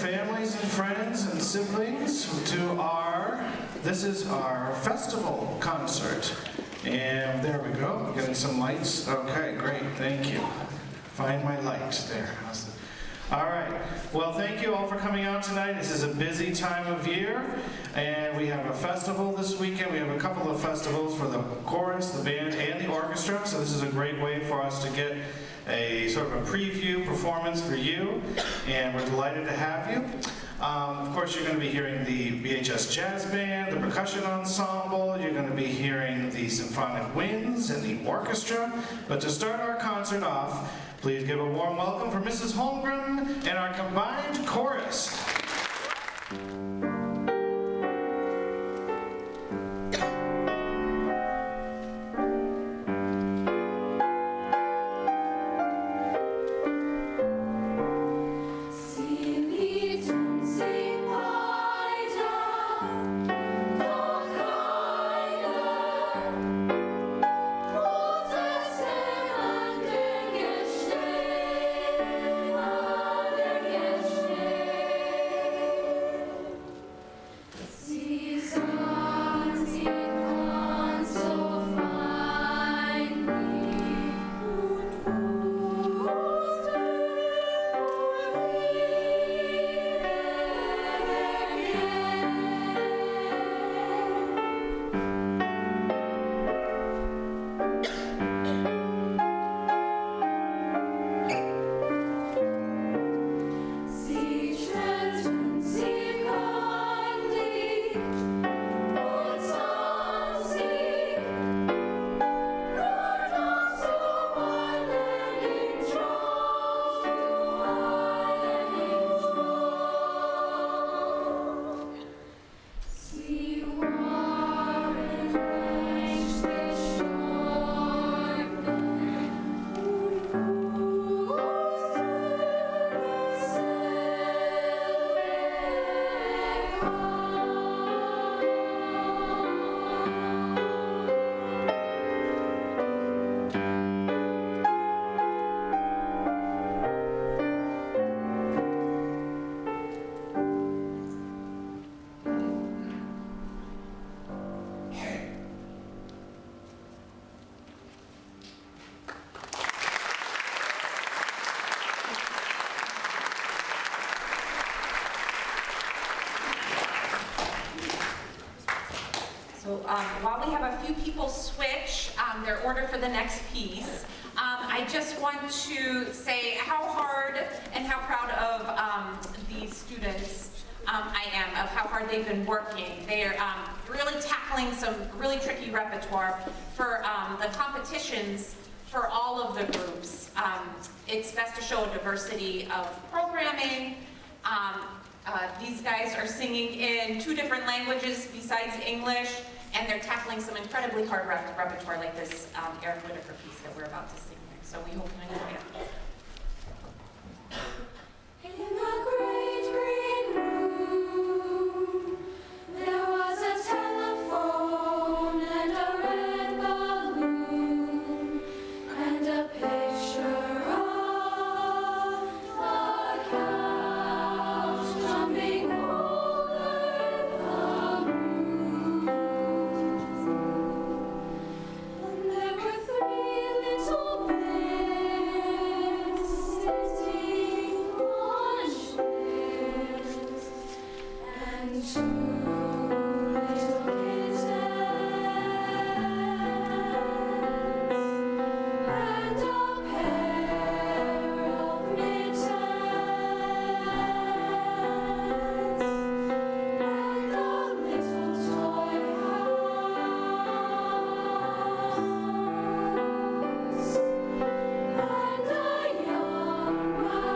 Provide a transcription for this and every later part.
families and friends and siblings to this is our festival concert. And there we go, getting some lights. Okay, great, thank you. Find my light there. All right, well, thank you all for coming out tonight. This is a busy time of year, and we have a festival this weekend. We have a couple of festivals for the chorus, the band, and the orchestra, so this is a great way for us to get a sort of a preview performance for you, and we're delighted to have you. Of course, you're going to be hearing the BHS Jazz Band, the percussion ensemble, you're going to be hearing the symphonic winds and the orchestra, but to start our concert off, please give a warm welcome for Mrs. Holmgren and our combined chorus. While we have a few people switch their order for the next piece, I just want to say how hard and how proud of these students I am, of how hard they've been working. They're really tackling some really tricky repertoire for the competitions for all of the groups. It's best to show a diversity of programming. These guys are singing in 2 different languages besides English, and they're tackling some incredibly hard repertoire like this Eric Whitaker piece that we're about to sing here. So we hope you enjoy it. In the great green room, there was a telephone and a red balloon and a picture of the couch jumping over the moon. And there were 3 little bears sitting on chairs, and 2 little kittens, and a pair of mittens, and a little toy house, and a young mouse.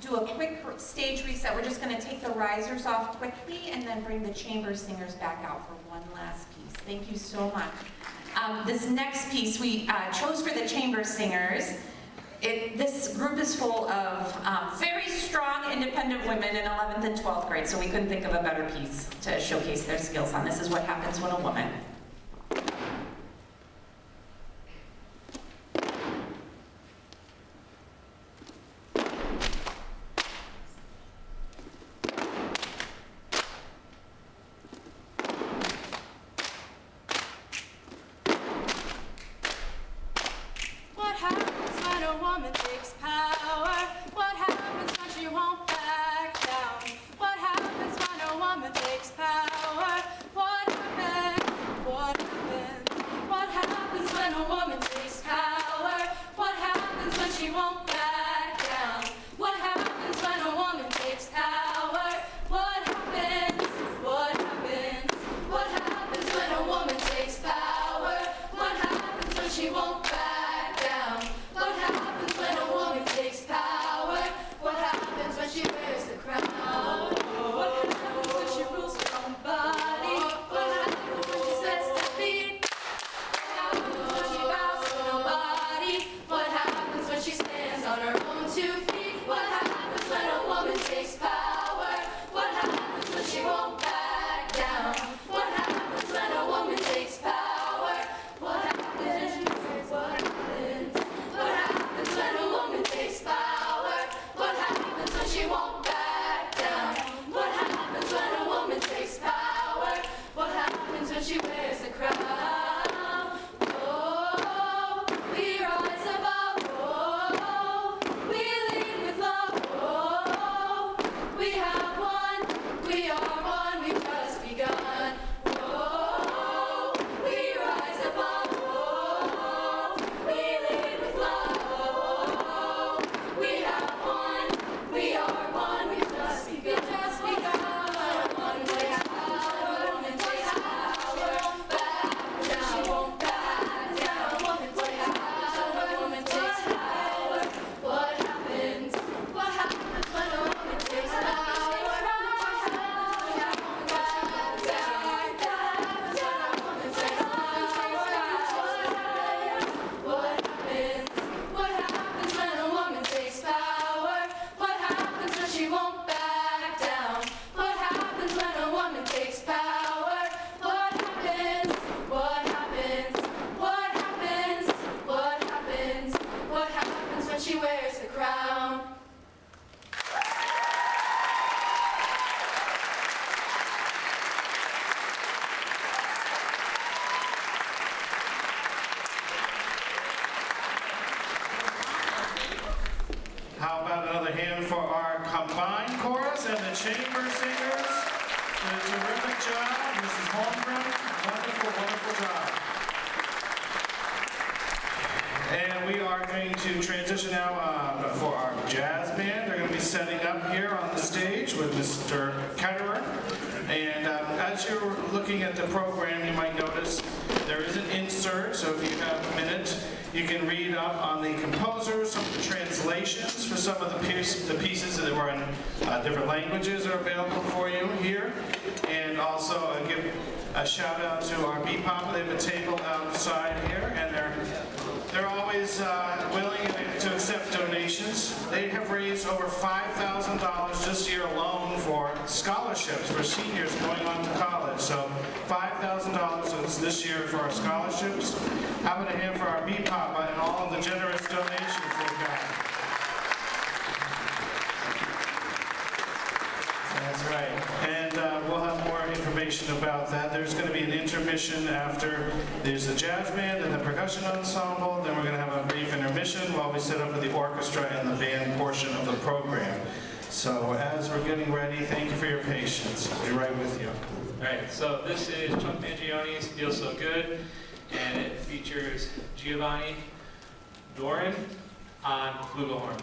Do a quick stage reset. We're just going to take the risers off quickly and then bring the chamber singers back out for one last piece. Thank you so much. This next piece we chose for the chamber singers. This group is full of very strong, independent women in 11th and 12th grade, so we couldn't think of a better piece to showcase their skills on. This is what happens when a woman. What happens when a woman takes power? What happens when she won't back down? What happens when a woman takes power? What happens? What happens? What happens when a woman takes power? What happens when she won't back down? What happens when a woman takes power? What happens? What happens? What happens when a woman takes power? What happens when she won't back down? What happens when a woman takes power? What happens when she wears the crown? What happens when she rules her own body? What happens when she sets the beat? What happens when she bows to nobody? What happens when she stands on her own 2 feet? What happens when a woman takes power? What happens when she won't back down? What happens when a woman takes power? What happens? What happens? What happens when a woman takes power? What happens when she won't back down? What happens when a woman takes power? What happens when she wears the crown? Oh, we rise above. Oh, we lead with love. Oh, we have won. We are one. We've just begun. Oh, we rise above. Oh, we lead with love. Oh, we have won. We are one. We've just begun. One takes power. Woman takes power. Back down. She won't back down. Woman takes power. Woman takes power. What happens? What happens when a woman takes power? What happens when a woman back down? What happens when a woman takes power? What happens? What happens when a woman takes power? What happens when she won't back down? What happens when a woman takes power? What happens? What happens? What happens? What happens? What happens when she wears the crown? How about another hand for our combined chorus and the chamber singers? Did a terrific job. Mrs. Holmgren, wonderful, wonderful job. And we are going to transition now for our jazz band. They're going to be setting up here on the stage with Mr. Ketterer. And as you're looking at the program, you might notice there is an insert, so if you have a minute, You can read up on the composers, some of the translations for some of the pieces that were in different languages are available for you here. And also give a shout out to our BPOP. They have a table outside here, and they're always willing to accept donations. They have raised over $5,000 this year alone for scholarships for seniors going on to college. So $5,000 this year for our scholarships. How about a hand for our BPOP and all of the generous donations they've got? That's right. And we'll have more information about that. There's going to be an intermission after. There's the jazz band and the percussion ensemble. Then we're going to have a brief intermission while we set up with the orchestra and the band portion of the program. So as we're getting ready, thank you for your patience. I'll be right with you. All right, so this is Chuck Mangione's Feel So Good, and it features Giovanni Doran on flugelhorn.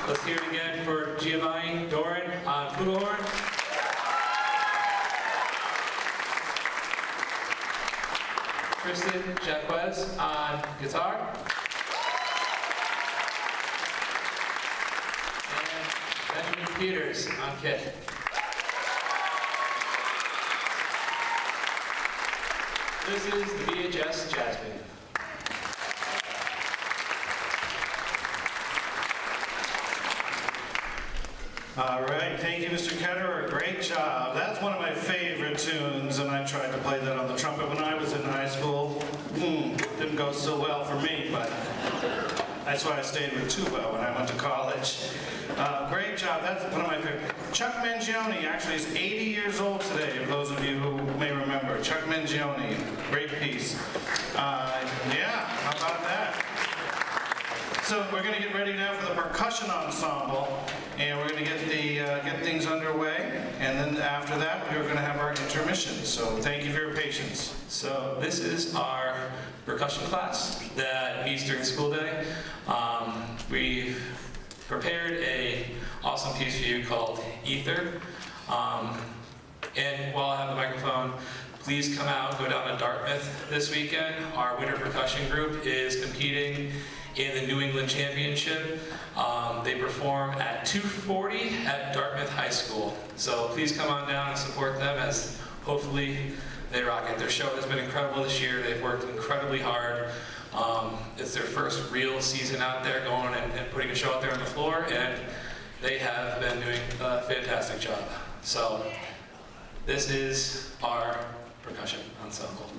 Let's hear it again for Giovanni Doran on flugelhorn. Tristan Jacquez on guitar. And Benjamin Peters on kit. This is the VHS Jazz Band. All right, thank you, Mr. Ketterer. Great job. That's one of my favorite tunes, and I tried to play that on the trumpet when I was in high school. Didn't go so well for me, but that's why I stayed with tuba when I went to college. Great job. That's one of my favorite. Chuck Mangione actually is 80 years old today, for those of you who may remember. Chuck Mangione, great piece. Yeah, how about that? So we're going to get ready now for the percussion ensemble, and we're going to get things underway, and then after that we're going to have our intermission. So thank you for your patience. So this is our percussion class that meets during school day. We've prepared a awesome piece for you called Ether. And while I have the microphone, please come out, go down to Dartmouth this weekend. Our winter percussion group is competing in the New England Championship. They perform at 2:40 at Dartmouth High School. So please come on down and support them, as hopefully they rock it. Their show has been incredible this year. They've worked incredibly hard. It's their first real season out there, going and putting a show out there on the floor, and they have been doing a fantastic job. So this is our percussion ensemble.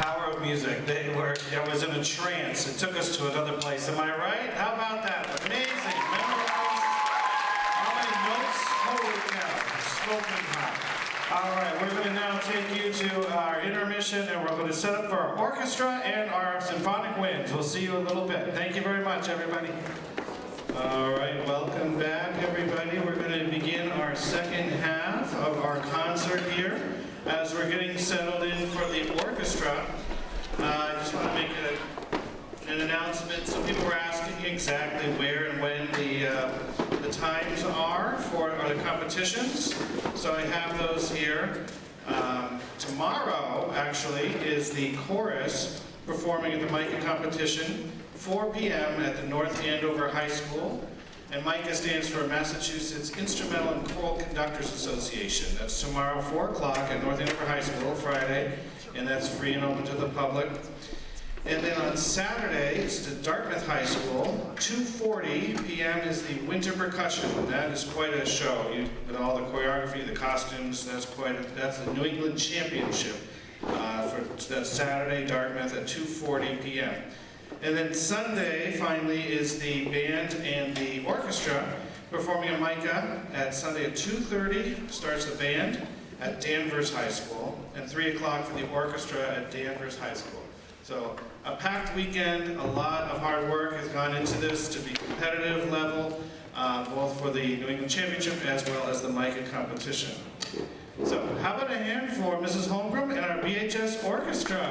power of music. I was in a trance. It took us to another place. Am I right? How about that? Amazing. Memorized. How many notes? Holy cow. Smoking hot. All right, we're going to now take you to our intermission, and we're going to set up for our orchestra and our symphonic winds. We'll see you in a little bit. Thank you very much, everybody. All right, welcome back, everybody. We're going to begin our second half of our concert here. As we're getting settled in for the orchestra, I just want to make an announcement. Some people were asking exactly where and when the times are for the competitions. So I have those here. Tomorrow, actually, is the chorus performing at the Micah competition, 4 p.m. at the North Andover High School. And Micah stands for Massachusetts Instrumental and Choral Conductors Association. That's tomorrow, 4 o'clock at North Andover High School, Friday, and that's free and open to the public. And then on Saturday, it's to Dartmouth High School, 2:40 p.m. is the Winter Percussion. That is quite a show. With all the choreography, the costumes, that's the New England Championship. That's Saturday, Dartmouth at 2:40 p.m. And then Sunday, finally, is the band and the orchestra performing at Micah at Sunday at 2:30, starts the band at Danvers High School, and 3 o'clock for the orchestra at Danvers High School. So a packed weekend, a lot of hard work has gone into this to be competitive level, both for the New England Championship as well as the Micah competition. So how about a hand for Mrs. Holmgren and our BHS Orchestra?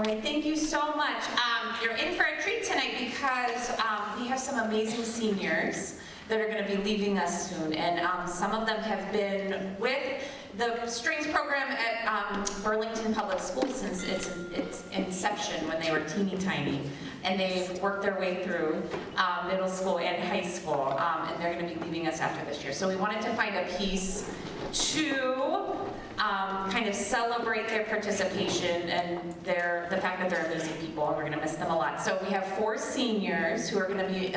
All right, thank you so much. You're in for a treat tonight because we have some amazing seniors that are going to be leaving us soon, and some of them have been with the strings program at Burlington Public Schools since its inception when they were teeny tiny, and they've worked their way through middle school and high school, and they're going to be leaving us after this year. So we wanted to find a piece to kind of celebrate their participation and the fact that they're amazing people, and we're going to miss them a lot. So we have 4 seniors who are going to be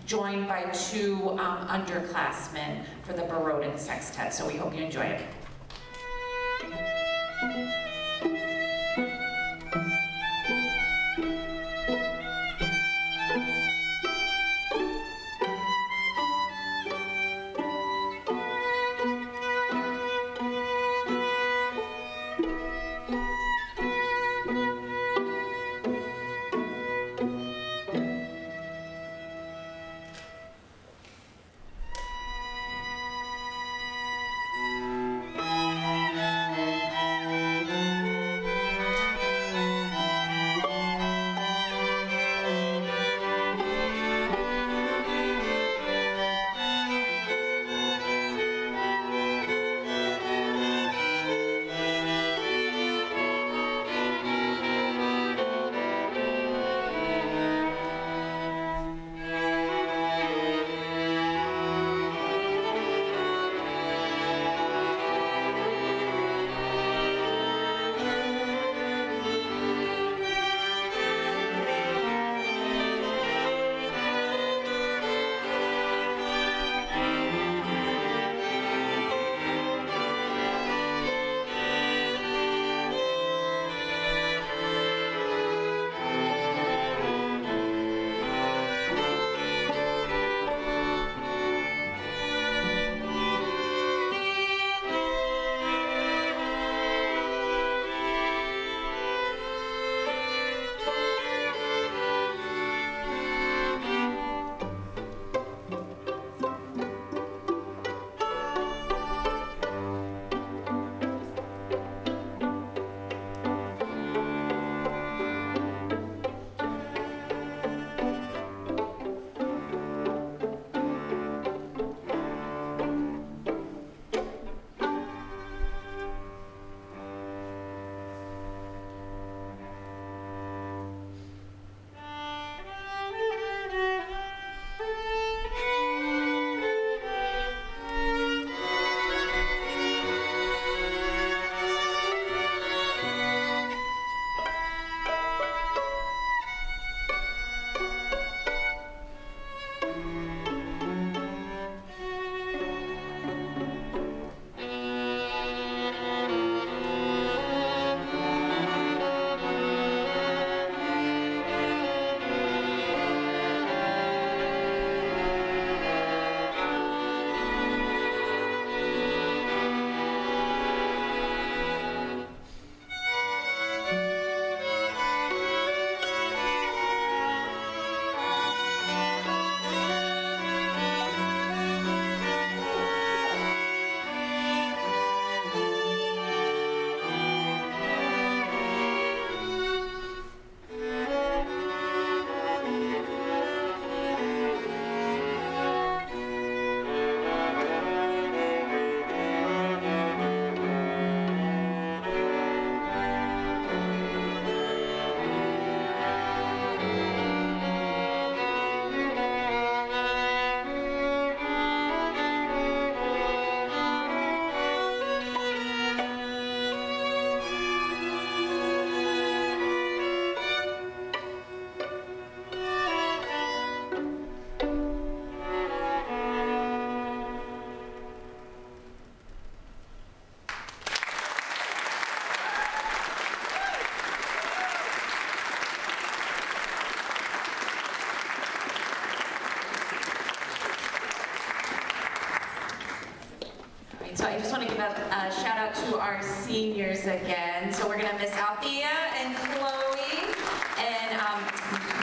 joined by 2 underclassmen for the Baroden Sextet. So we hope you enjoy it. So I just want to give a shout out to our seniors again. So we're going to miss Althea and Chloe and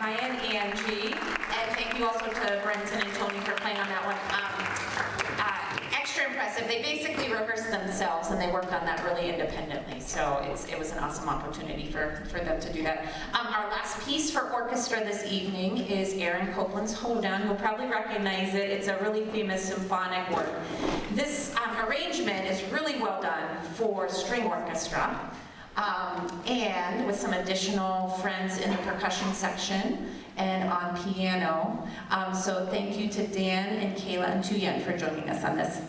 Maya and Angie. And thank you also to Brenton and Tony for playing on that one. Extra impressive. impressive. They basically rehearse themselves and they work on that really independently. So it was an awesome opportunity for them to do that. Our last piece for orchestra this evening is Aaron Copland's Hoedown. You'll probably recognize it. It's a really famous symphonic work. This arrangement is really well done for string orchestra and with some additional friends in the percussion section and on piano. So thank you to Dan and Kayla and Tuyen for joining us on this.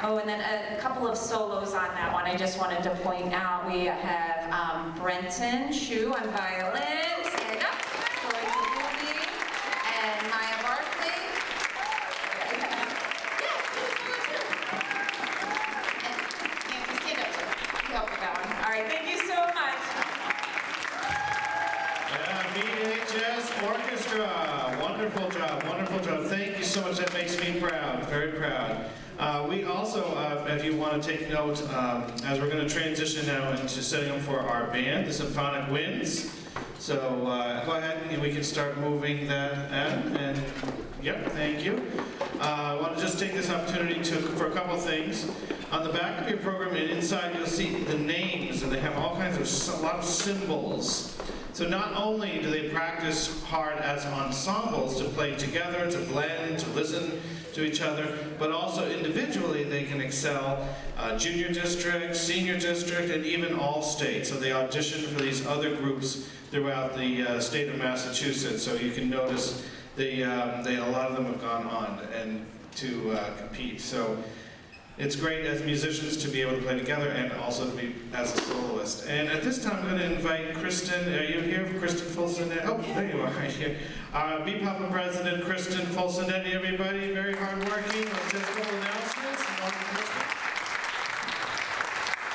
Oh, and then a couple of solos on that one. I just wanted to point out, we have Brenton Chu on violin, stand up, and Maya Barkley. And Nancy, stand up too. You help with that one. All right, thank you so much. Yeah, BHS Orchestra. Wonderful job, wonderful job. Thank you so much. That makes me proud, very proud. We also, if you want to take note, as we're going to transition now into setting up for our band, the Symphonic Winds. So go ahead and we can start moving that and Yep, thank you. I want to just take this opportunity for a couple things. On the back of your program and inside, you'll see the names, and they have all kinds of, a lot of symbols. So not only do they practice hard as ensembles to play together, to blend, to listen to each other, but also individually they can excel junior district, senior district, and even all state. So they audition for these other groups throughout the state of Massachusetts. So you can notice a lot of them have gone on and to compete. So it's great as musicians to be able to play together and also to be as a soloist. And at this time, I'm going to invite Kristen. Are you here? Kristen Fulsonetti? Oh, there you are, right here. BPAPA President Kristen Fulsonetti, everybody. Very hardworking. Just a couple announcements.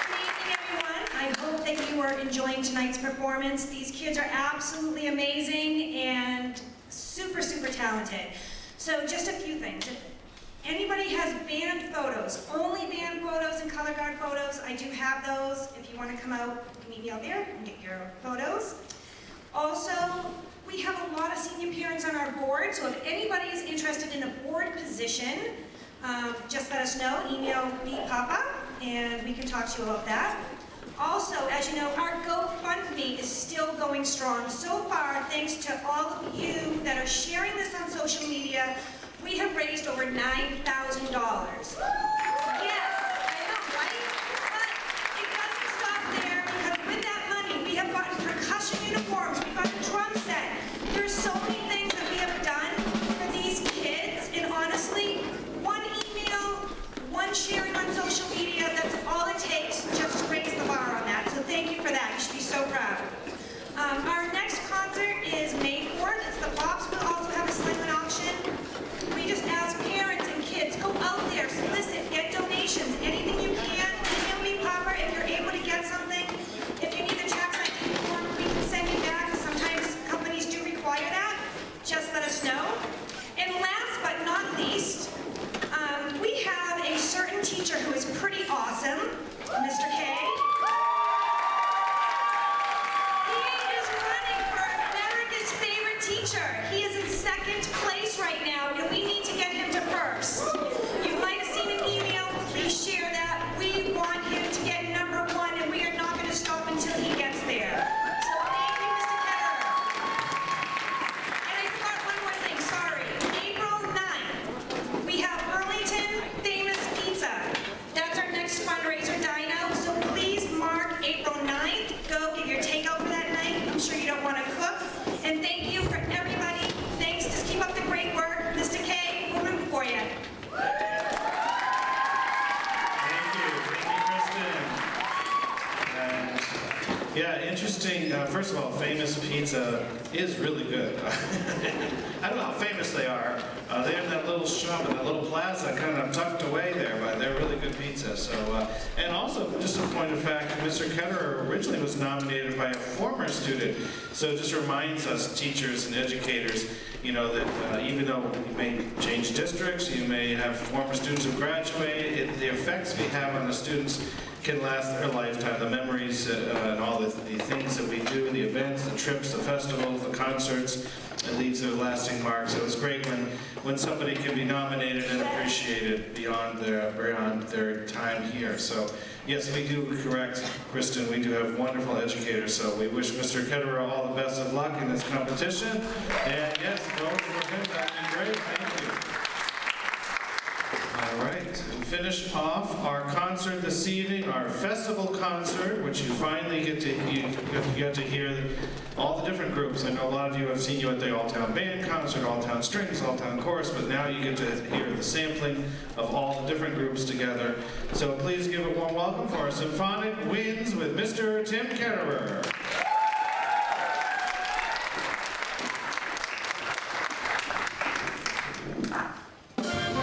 Good evening, everyone. I hope that you are enjoying tonight's performance. These kids are absolutely amazing and super, super talented. So just a few things. If anybody has band photos, only band photos and color guard photos, I do have those. If you want to come out, you can meet me out there and get your photos. Also, we have a lot of senior parents on our board, so if anybody is interested in a board position, just let us know. Email me, Papa, and we can talk to you about that. Also, as you know, our GoFundMe is still going strong. So far, thanks to all of you that are sharing this on social media, we have raised over $9,000. Yes, I know, right? But it doesn't stop there, because with that money, we have gotten percussion uniforms, we've got a drum set. There's so many things that we have done for these kids, and honestly, one email, one sharing on social media, that's all it takes just to raise the bar on that. So thank you for that. You should be so proud. Our next concert is May 4th. It's the Pops. We'll also have a silent auction. We just ask parents and kids, go out there, solicit, get donations, anything you can. Email me, Papa, if you're able to get something. If you need the tax ID form, we can send you back. Sometimes companies do require that. Just let us know. And last but not least, we have a certain teacher who is pretty awesome, Mr. K. He is running for America's favorite teacher. He is in second place right now, and we need to get him to first. You might have seen an email. Please share that. We want him to get #1, and we are not going to stop until he gets there. So thank you, Mr. Ketterer. And I forgot one more thing. Sorry. April 9th, we have Burlington Famous Pizza. That's our next fundraiser, Dino. So please mark April 9th. Go get your takeout for that night. I'm sure you don't want to cook. And thank you for everybody. Thanks. Just keep up the great work. Mr. K, we're rooting for you. Thank you, Kristen. And, yeah, interesting. First of all, Famous Pizza is really good. I don't know how famous they are. They have that little shop in that little plaza kind of tucked away there, but they're really good pizza. So, and also, just a point of fact, Mr. Ketterer originally was nominated by a former student. So it just reminds us, teachers and educators, you know, that even though you may change districts, you may have former students who graduate, the effects we have on the students can last their lifetime. The memories and all the things that we do, the events, the trips, the festivals, the concerts, it leaves their lasting marks. It was great when somebody can be nominated and appreciated beyond their time here. So yes, we do correct, Kristen. We do have wonderful educators. So we wish Mr. Ketterer all the best of luck in this competition. And yes, go for him. That'd be great. Thank you. All right, we finish off our concert this evening, our festival concert, which you finally get to hear all the different groups. I know a lot of you have seen you at the All-Town Band concert, All-Town Strings, All-Town Chorus, but now you get to hear the sampling of all the different groups together. So please give a warm welcome for our Symphonic Winds with Mr. Tim Ketterer. Thank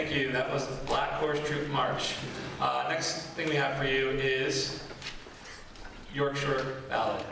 Thank you. That was Black Horse Troop March. Next thing we have for you is Yorkshire Ballad.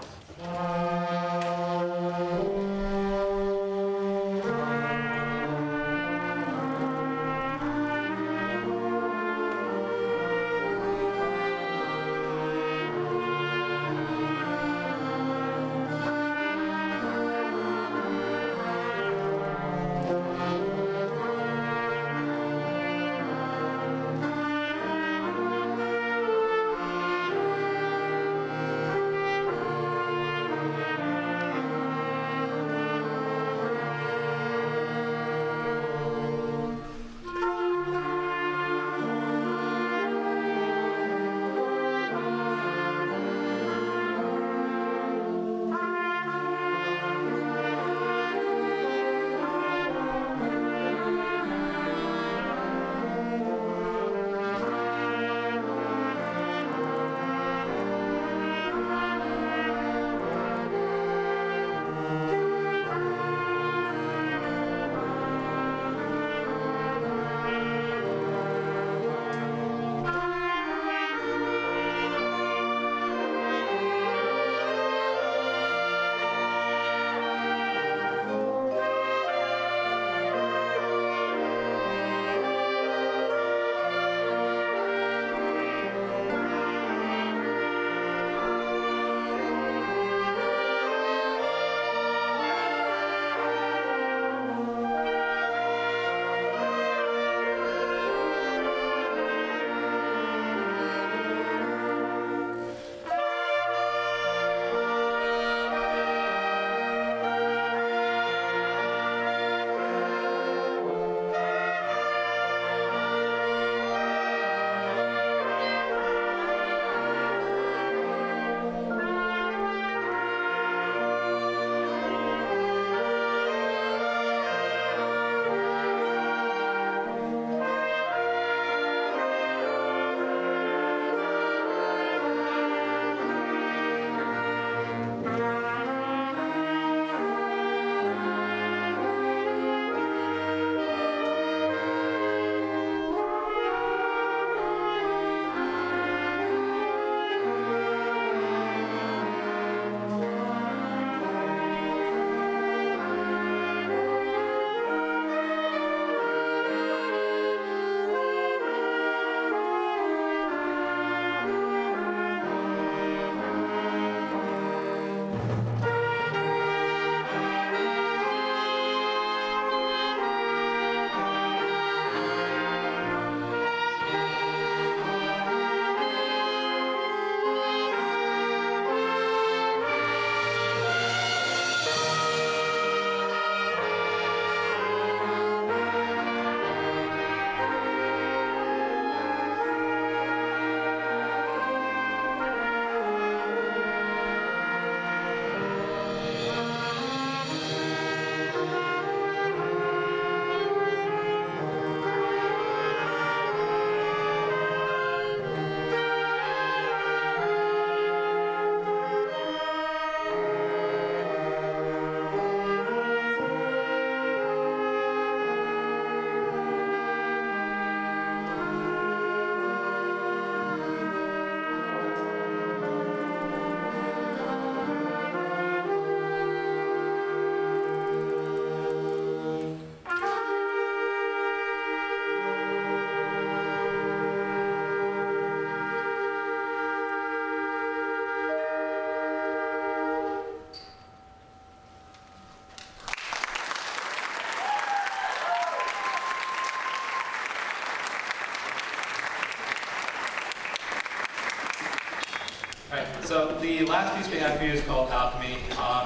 So the last piece we have for you is called Alchemy.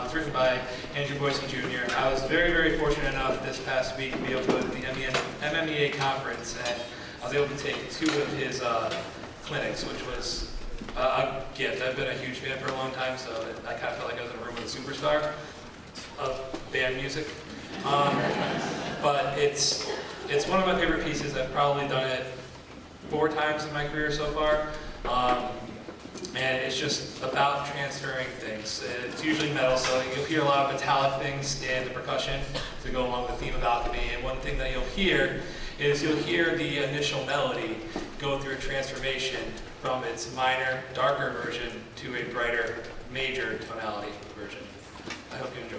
It's written by Andrew Boyce Jr. I was very, very fortunate enough this past week to be able to go to the MMEA conference, and I was able to take 2 of his clinics, which was a gift. I've been a huge fan for a long time, so I kind of felt like I was in a room with a superstar of band music. But it's one of my favorite pieces. I've probably done it 4 times in my career so far. And it's just about transferring things. It's usually metal, so you'll hear a lot of metallic things in the percussion to go along with the theme of alchemy. And one thing that you'll hear is you'll hear the initial melody go through a transformation from its minor, darker version to a brighter, major tonality version. I hope you enjoy.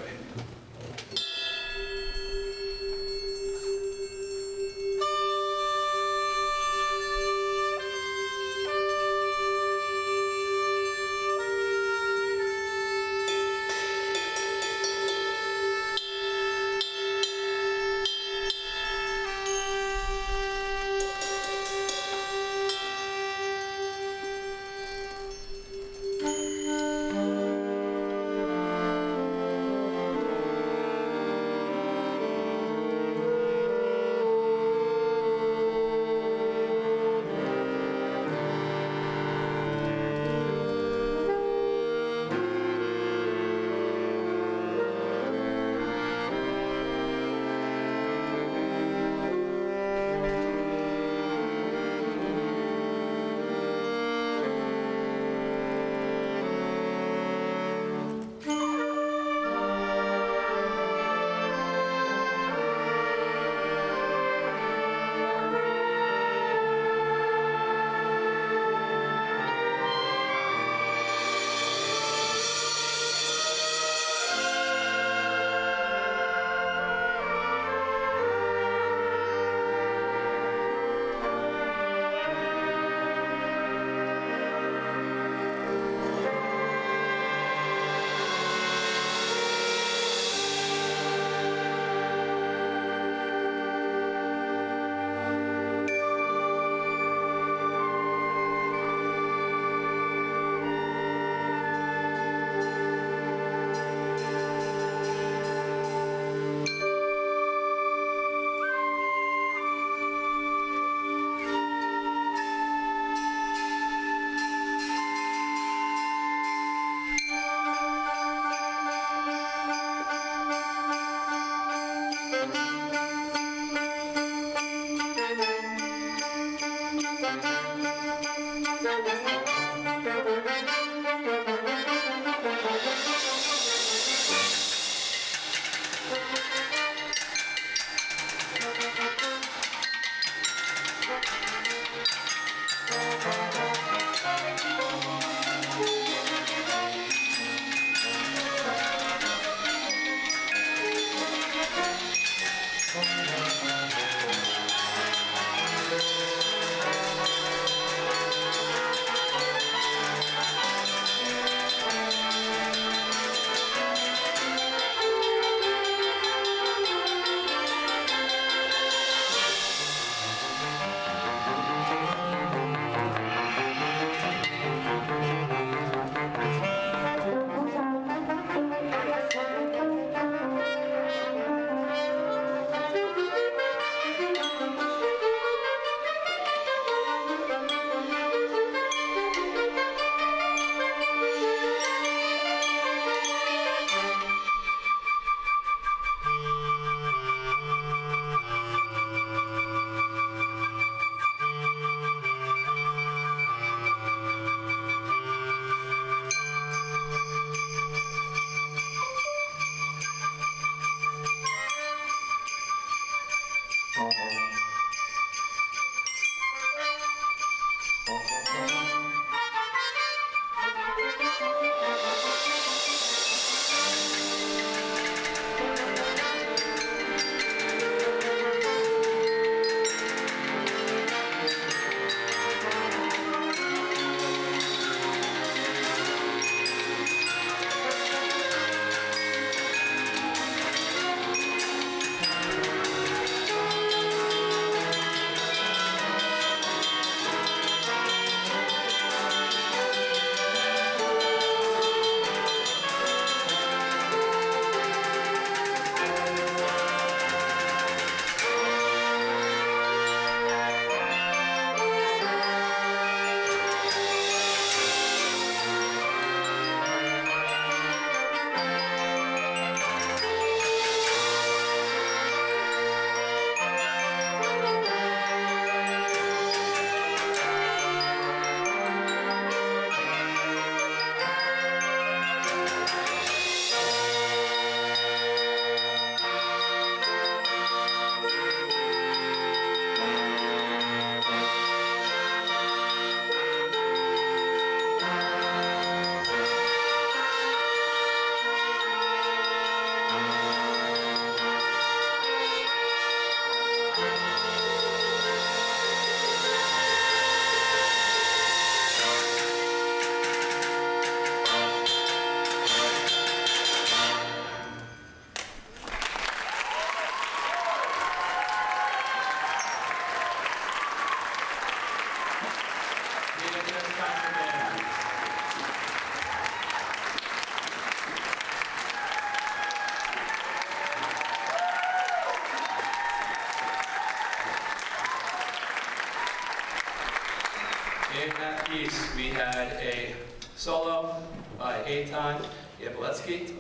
In that piece, we had a solo by Eitan Yabletsky.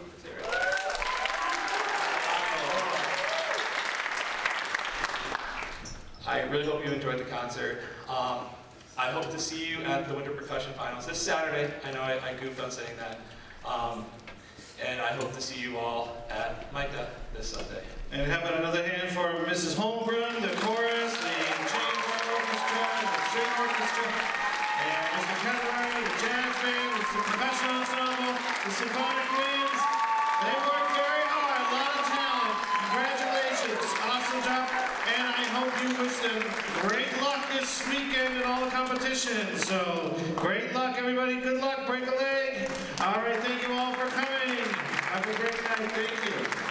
I really hope you enjoyed the concert. I hope to see you at the Winter Percussion Finals this Saturday. I know I goofed on saying that. And I hope to see you all at Micah this Sunday. And how about another hand for Mrs. Holmgren, the chorus, the chamber orchestra, the string orchestra, and Mr. Kettler, the jazz band, the percussion ensemble, the symphonic winds. They worked very hard, a lot of talent. Congratulations, awesome job. And I hope you wish them great luck this weekend in all the competitions. So, great luck, everybody. Good luck. Break a leg. All right, thank you all for coming. Have a great night. Thank you.